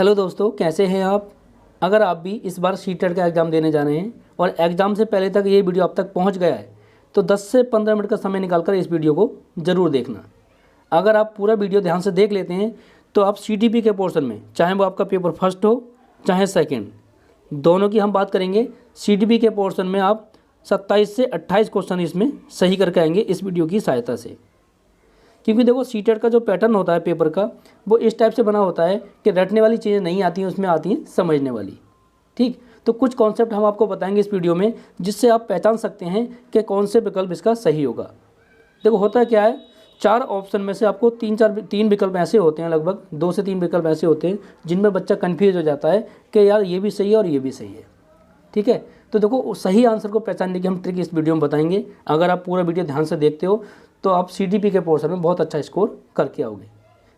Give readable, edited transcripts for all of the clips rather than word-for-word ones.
Hello दोस्तों, कैसे हैं आप। अगर आप भी इस बार सीटेट का एग्ज़ाम देने जा रहे हैं और एग्ज़ाम से पहले तक ये वीडियो आप तक पहुंच गया है तो 10 से 15 मिनट का समय निकालकर इस वीडियो को ज़रूर देखना। अगर आप पूरा वीडियो ध्यान से देख लेते हैं तो आप सीटीपी के पोर्शन में, चाहे वो आपका पेपर फर्स्ट हो चाहे सेकेंड, दोनों की हम बात करेंगे। सीटीपी के पोर्शन में आप 27 से 28 क्वेश्चन इसमें सही करके आएंगे इस वीडियो की सहायता से। क्योंकि देखो सीटेट का जो पैटर्न होता है पेपर का, वो इस टाइप से बना होता है कि रटने वाली चीज़ें नहीं आती हैं, उसमें आती हैं समझने वाली। ठीक, तो कुछ कॉन्सेप्ट हम आपको बताएंगे इस वीडियो में जिससे आप पहचान सकते हैं कि कौन से विकल्प इसका सही होगा। देखो होता क्या है, 4 ऑप्शन में से आपको 3 विकल्प ऐसे होते हैं, लगभग 2 से 3 विकल्प ऐसे होते हैं जिनमें बच्चा कन्फ्यूज हो जाता है कि यार ये भी सही है और ये भी सही है। ठीक है, तो देखो सही आंसर को पहचानने की हम ट्रिक इस वीडियो में बताएंगे। अगर आप पूरा वीडियो ध्यान से देखते हो तो आप सीटीपी के पोर्शन में बहुत अच्छा स्कोर करके आओगे।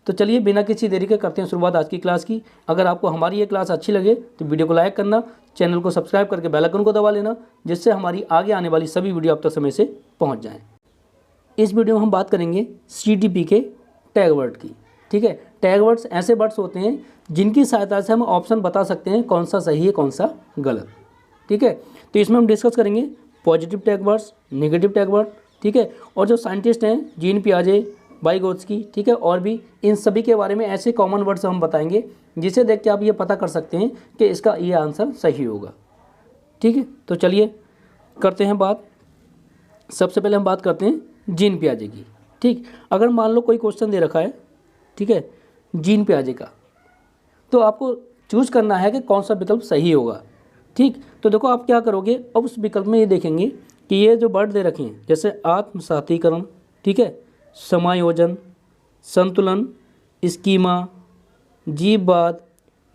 तो चलिए बिना किसी देरी के करते हैं शुरुआत आज की क्लास की। अगर आपको हमारी ये क्लास अच्छी लगे तो वीडियो को लाइक करना, चैनल को सब्सक्राइब करके बेल आइकन को दबा लेना, जिससे हमारी आगे आने वाली सभी वीडियो आप तक समय से पहुँच जाएँ। इस वीडियो में हम बात करेंगे सीटीपी के टैग वर्ड की। ठीक है, टैग वर्ड्स ऐसे वर्ड्स होते हैं जिनकी सहायता से हम ऑप्शन बता सकते हैं कौन सा सही है कौन सा गलत। ठीक है, तो इसमें हम डिस्कस करेंगे positive tag words, negative tag word. ठीक है, और जो साइंटिस्ट हैं जीन पियाजे, वाइगोत्स्की, ठीक है, और भी इन सभी के बारे में ऐसे कॉमन वर्ड्स हम बताएंगे जिसे देख के आप ये पता कर सकते हैं कि इसका ये आंसर सही होगा। ठीक है, तो चलिए करते हैं बात। सबसे पहले हम बात करते हैं जीन पियाजे की। ठीक, अगर मान लो कोई क्वेश्चन दे रखा है, ठीक है, जीन पियाजे का, तो आपको चूज करना है कि कौन सा विकल्प सही होगा। ठीक, तो देखो आप क्या करोगे, अब उस विकल्प में ये देखेंगे कि ये जो वर्ड दे रखे हैं जैसे आत्मसातीकरण, ठीक है, समायोजन, संतुलन, स्कीमा, जीववाद,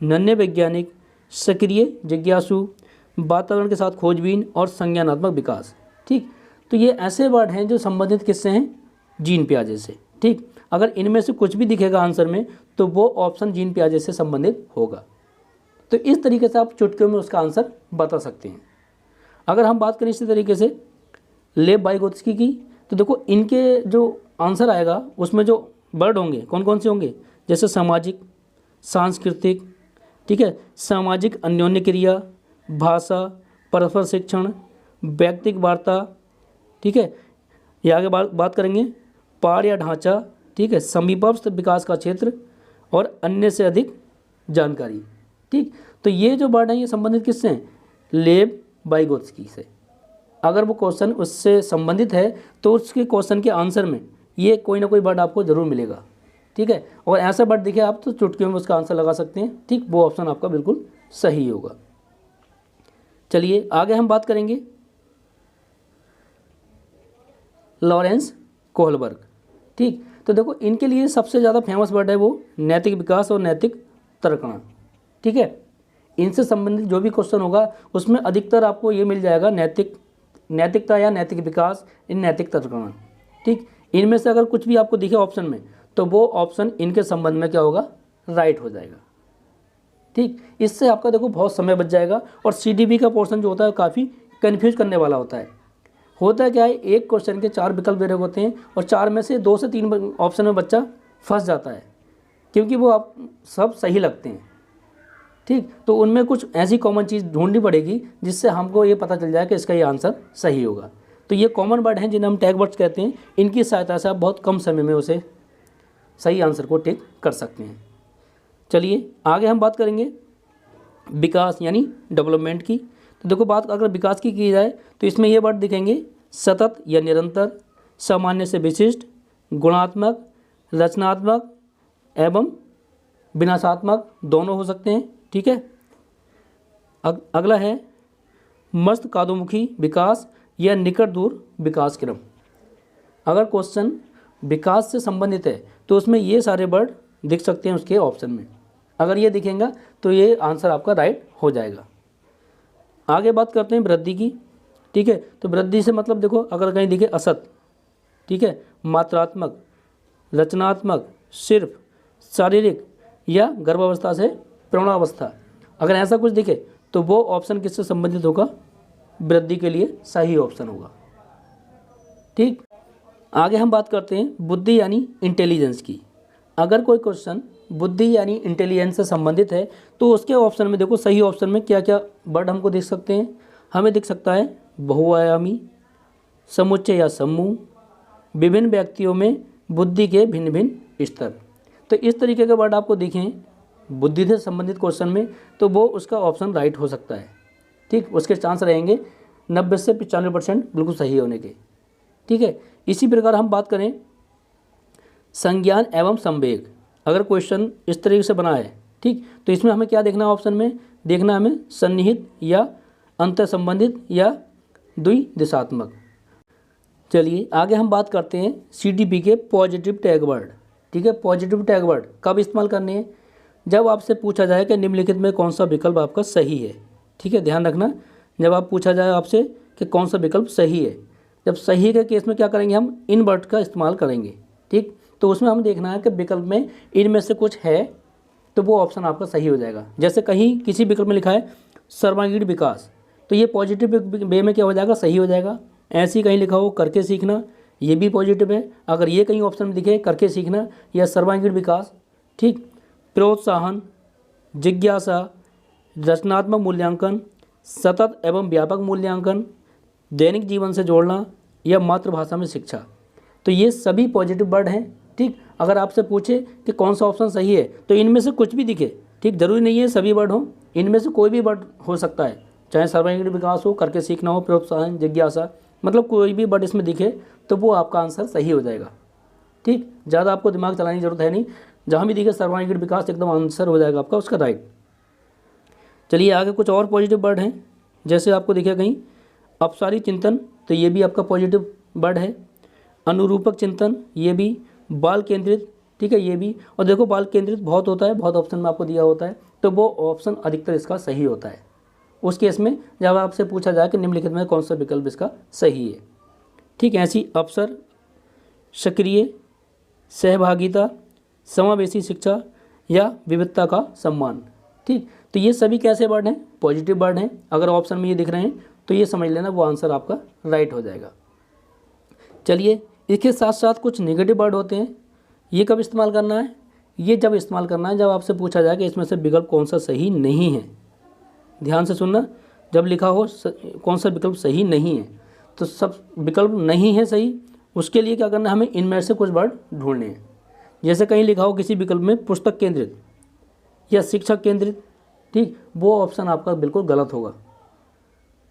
नन्हे वैज्ञानिक, सक्रिय जिज्ञासु, वातावरण के साथ खोजबीन और संज्ञानात्मक विकास। ठीक, तो ये ऐसे वर्ड हैं जो संबंधित किससे हैं, जीन पियाजे से। ठीक, अगर इनमें से कुछ भी दिखेगा आंसर में तो वो ऑप्शन जीन पियाजे से संबंधित होगा। तो इस तरीके से आप चुटकियों में उसका आंसर बता सकते हैं। अगर हम बात करें इसी तरीके से लेव वाइगोत्स्की की, तो देखो इनके जो आंसर आएगा उसमें जो वर्ड होंगे कौन कौन से होंगे, जैसे सामाजिक, सांस्कृतिक, ठीक है, सामाजिक अन्योन्य क्रिया, भाषा, परस्पर शिक्षण, व्यक्तिक वार्ता, ठीक है, ये आगे बात करेंगे पार या ढांचा, ठीक है, समीपस्थ विकास का क्षेत्र और अन्य से अधिक जानकारी। ठीक, तो ये जो वर्ड हैं ये संबंधित किससे हैं, लेव वाइगोत्स्की से। अगर वो क्वेश्चन उससे संबंधित है तो उसके क्वेश्चन के आंसर में ये कोई ना कोई वर्ड आपको ज़रूर मिलेगा। ठीक है, और ऐसा वर्ड दिखे आप तो चुटकियों में उसका आंसर लगा सकते हैं। ठीक, वो ऑप्शन आपका बिल्कुल सही होगा। चलिए आगे हम बात करेंगे लॉरेंस कोहलबर्ग। ठीक, तो देखो इनके लिए सबसे ज़्यादा फेमस वर्ड है वो नैतिक विकास और नैतिक तर्कण। ठीक है, इनसे संबंधित जो भी क्वेश्चन होगा उसमें अधिकतर आपको ये मिल जाएगा नैतिकता या नैतिक विकास इन नैतिक तर्कण। ठीक, इनमें से अगर कुछ भी आपको दिखे ऑप्शन में तो वो ऑप्शन इनके संबंध में क्या होगा, राइट हो जाएगा। ठीक, इससे आपका देखो बहुत समय बच जाएगा। और सीटीपी का पोर्शन जो होता है काफ़ी कन्फ्यूज करने वाला होता है। होता क्या है, एक क्वेश्चन के 4 विकल्प दे रहे होते हैं और 4 में से 2 से 3 ऑप्शन में बच्चा फंस जाता है क्योंकि वो आप सब सही लगते हैं। ठीक, तो उनमें कुछ ऐसी कॉमन चीज़ ढूंढनी पड़ेगी जिससे हमको ये पता चल जाए कि इसका ये आंसर सही होगा। तो ये कॉमन वर्ड हैं जिन्हें हम टैग वर्ड्स कहते हैं। इनकी सहायता से आप बहुत कम समय में उसे सही आंसर को टिक कर सकते हैं। चलिए आगे हम बात करेंगे विकास यानी डेवलपमेंट की। तो देखो बात अगर विकास की जाए तो इसमें ये वर्ड दिखेंगे सतत या निरंतर, सामान्य से विशिष्ट, गुणात्मक, रचनात्मक एवं विनाशात्मक, दोनों हो सकते हैं। ठीक है, अगला है मस्तिष्कोन्मुखी विकास या निकट दूर विकास क्रम। अगर क्वेश्चन विकास से संबंधित है तो उसमें ये सारे वर्ड दिख सकते हैं उसके ऑप्शन में। अगर ये दिखेगा तो ये आंसर आपका राइट हो जाएगा। आगे बात करते हैं वृद्धि की। ठीक है, तो वृद्धि से मतलब देखो अगर कहीं दिखे असत, ठीक है, मात्रात्मक, रचनात्मक, सिर्फ, शारीरिक या गर्भावस्था से प्रौढ़ावस्था, अगर ऐसा कुछ दिखे तो वो ऑप्शन किससे संबंधित होगा, वृद्धि के लिए सही ऑप्शन होगा। ठीक, आगे हम बात करते हैं बुद्धि यानी इंटेलिजेंस की। अगर कोई क्वेश्चन बुद्धि यानी इंटेलिजेंस से संबंधित है, तो उसके ऑप्शन में देखो सही ऑप्शन में क्या क्या वर्ड हमको दिख सकते हैं। हमें दिख सकता है बहुआयामी, समुच्चय या समूह, विभिन्न व्यक्तियों में बुद्धि के भिन्न भिन्न स्तर। तो इस तरीके के वर्ड आपको दिखें बुद्धि से संबंधित क्वेश्चन में, तो वो उसका ऑप्शन राइट हो सकता है। ठीक, उसके चांस रहेंगे 90 से 95% बिल्कुल सही होने के। ठीक है, इसी प्रकार हम बात करें संज्ञान एवं संवेग, अगर क्वेश्चन इस तरीके से बना है, ठीक, तो इसमें हमें क्या देखना है, ऑप्शन में देखना हमें सन्निहित या अंतर संबंधित या द्विदिशात्मक। चलिए आगे हम बात करते हैं CTP के पॉजिटिव टैग वर्ड। ठीक है, पॉजिटिव टैग वर्ड कब इस्तेमाल करने हैं, जब आपसे पूछा जाए कि निम्नलिखित में कौन सा विकल्प आपका सही है। ठीक है, ध्यान रखना, जब आप पूछा जाए आपसे कि कौन सा विकल्प सही है, जब सही के केस में क्या करेंगे, हम इन वर्ड का इस्तेमाल करेंगे। ठीक, तो उसमें हम देखना है कि विकल्प में इनमें से कुछ है, तो वो ऑप्शन आपका सही हो जाएगा। जैसे कहीं किसी विकल्प में लिखा है सर्वांगीण विकास, तो ये पॉजिटिव वे में क्या हो जाएगा, सही हो जाएगा। ऐसे ही कहीं लिखा हो करके सीखना, ये भी पॉजिटिव है। अगर ये कहीं ऑप्शन में दिखे करके सीखना या सर्वांगीण विकास, ठीक, प्रोत्साहन, जिज्ञासा, रचनात्मक मूल्यांकन, सतत एवं व्यापक मूल्यांकन, दैनिक जीवन से जोड़ना या मातृभाषा में शिक्षा, तो ये सभी पॉजिटिव वर्ड हैं। ठीक, अगर आपसे पूछे कि कौन सा ऑप्शन सही है, तो इनमें से कुछ भी दिखे, ठीक, जरूरी नहीं है सभी वर्ड हो, इनमें से कोई भी वर्ड हो सकता है, चाहे सर्वांगीण विकास हो, करके सीखना हो, प्रोत्साहन, जिज्ञासा, मतलब कोई भी वर्ड इसमें दिखे तो वो आपका आंसर सही हो जाएगा। ठीक, ज़्यादा आपको दिमाग चलाने की जरूरत है नहीं, जहाँ भी दिखे सर्वांगीण विकास एकदम आंसर हो जाएगा आपका उसका राइट। चलिए आगे कुछ और पॉजिटिव वर्ड हैं, जैसे आपको दिखे कहीं अपसारी चिंतन, तो ये भी आपका पॉजिटिव वर्ड है। अनुरूपक चिंतन, ये भी। बाल केंद्रित, ठीक है, ये भी। और देखो बाल केंद्रित बहुत होता है, बहुत ऑप्शन में आपको दिया होता है, तो वो ऑप्शन अधिकतर इसका सही होता है उस केस में जब आपसे पूछा जाए कि निम्नलिखित में कौन सा विकल्प इसका सही है। ठीक है, ऐसी अवसर, सक्रिय, सहभागिता, समावेशी शिक्षा या विविधता का सम्मान। ठीक, तो ये सभी कैसे वर्ड हैं, पॉजिटिव वर्ड हैं। अगर ऑप्शन में ये दिख रहे हैं तो ये समझ लेना वो आंसर आपका राइट हो जाएगा। चलिए इसके साथ साथ कुछ नेगेटिव वर्ड होते हैं, ये कब इस्तेमाल करना है, ये जब इस्तेमाल करना है जब आपसे पूछा जाए कि इसमें से विकल्प कौन सा सही नहीं है। ध्यान से सुनना, जब लिखा हो कौन सा विकल्प सही नहीं है, तो सब विकल्प नहीं है सही, उसके लिए क्या करना है, हमें इनमें से कुछ वर्ड ढूंढने हैं। जैसे कहीं लिखा हो किसी विकल्प में पुस्तक केंद्रित या शिक्षक केंद्रित, ठीक, वो ऑप्शन आपका बिल्कुल गलत होगा।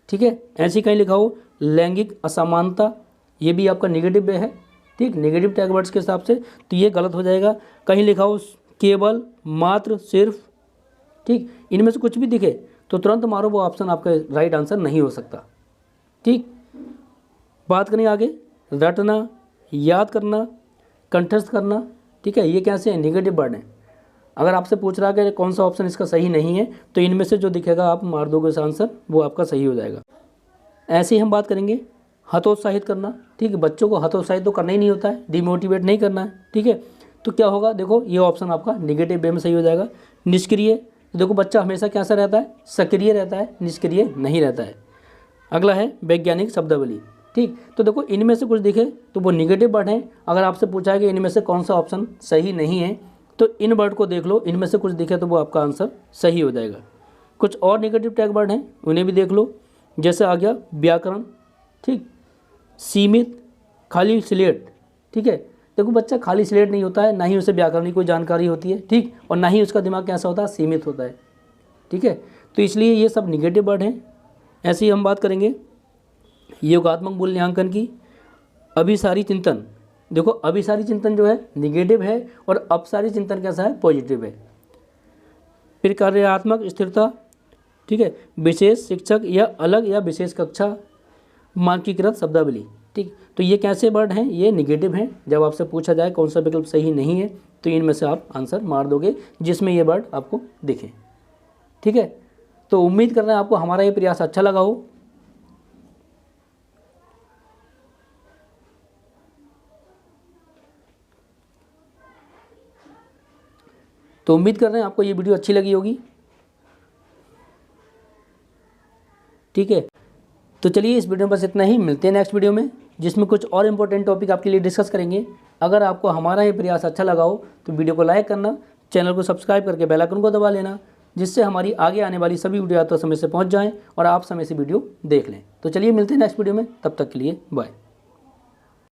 ठीक है, ऐसे कहीं लिखा हो लैंगिक असमानता, ये भी आपका नेगेटिव वे है। ठीक, नेगेटिव टैग वर्ड्स के हिसाब से तो ये गलत हो जाएगा। कहीं लिखा हो केवल, मात्र, सिर्फ, ठीक, इनमें से कुछ भी दिखे तो तुरंत मारो, वो ऑप्शन आपका राइट आंसर नहीं हो सकता। ठीक, बात करें आगे रटना, याद करना, कंठस्थ करना, ठीक है, ये कैसे हैं, नेगेटिव वर्ड हैं। अगर आपसे पूछ रहा है कि कौन सा ऑप्शन इसका सही नहीं है, तो इनमें से जो दिखेगा आप मार दोगे इस आंसर, वो आपका सही हो जाएगा। ऐसे ही हम बात करेंगे हतोत्साहित करना। ठीक है, बच्चों को हतोत्साहित तो करना ही नहीं होता है, डिमोटिवेट नहीं करना है। ठीक है, तो क्या होगा, देखो ये ऑप्शन आपका नेगेटिव वे में सही हो जाएगा। निष्क्रिय, तो देखो बच्चा हमेशा कैसा रहता है, सक्रिय रहता है, निष्क्रिय नहीं रहता है। अगला है वैज्ञानिक शब्दावली। ठीक, तो देखो इनमें से कुछ दिखे तो वो नेगेटिव वर्ड हैं। अगर आपसे पूछा है कि इनमें से कौन सा ऑप्शन सही नहीं है, तो इन वर्ड को देख लो, इनमें से कुछ दिखे तो वो आपका आंसर सही हो जाएगा। कुछ और नेगेटिव टैग वर्ड हैं, उन्हें भी देख लो। जैसे आ गया व्याकरण, ठीक, सीमित, खाली स्लेट। ठीक है, देखो बच्चा खाली स्लेट नहीं होता है, ना ही उसे व्याकरण की कोई जानकारी होती है, ठीक, और ना ही उसका दिमाग कैसा होता है, सीमित होता है। ठीक है, तो इसलिए ये सब निगेटिव वर्ड हैं। ऐसे ही हम बात करेंगे योगात्मक मूल्यांकन की। अभिसारी चिंतन, देखो अभिसारी चिंतन जो है निगेटिव है और अपसारी चिंतन कैसा है, पॉजिटिव है। फिर कार्यात्मक स्थिरता, ठीक है, विशेष शिक्षक या अलग या विशेष कक्षा, मानकीकृत शब्दावली। ठीक, तो ये कैसे वर्ड हैं, ये निगेटिव हैं। जब आपसे पूछा जाए कौन सा विकल्प सही नहीं है, तो इनमें से आप आंसर मार दोगे जिसमें ये वर्ड आपको दिखे। ठीक है, तो उम्मीद कर रहे हैं आपको हमारा ये प्रयास अच्छा लगा हो। तो उम्मीद कर रहे हैं आपको ये वीडियो अच्छी लगी होगी। ठीक है, तो चलिए इस वीडियो में बस इतना ही, मिलते हैं नेक्स्ट वीडियो में जिसमें कुछ और इंपॉर्टेंट टॉपिक आपके लिए डिस्कस करेंगे। अगर आपको हमारा ये प्रयास अच्छा लगा हो तो वीडियो को लाइक करना, चैनल को सब्सक्राइब करके बेल आइकन को दबा लेना, जिससे हमारी आगे आने वाली सभी वीडियो तो समय से पहुंच जाएं और आप समय से वीडियो देख लें। तो चलिए मिलते हैं नेक्स्ट वीडियो में, तब तक के लिए बाय।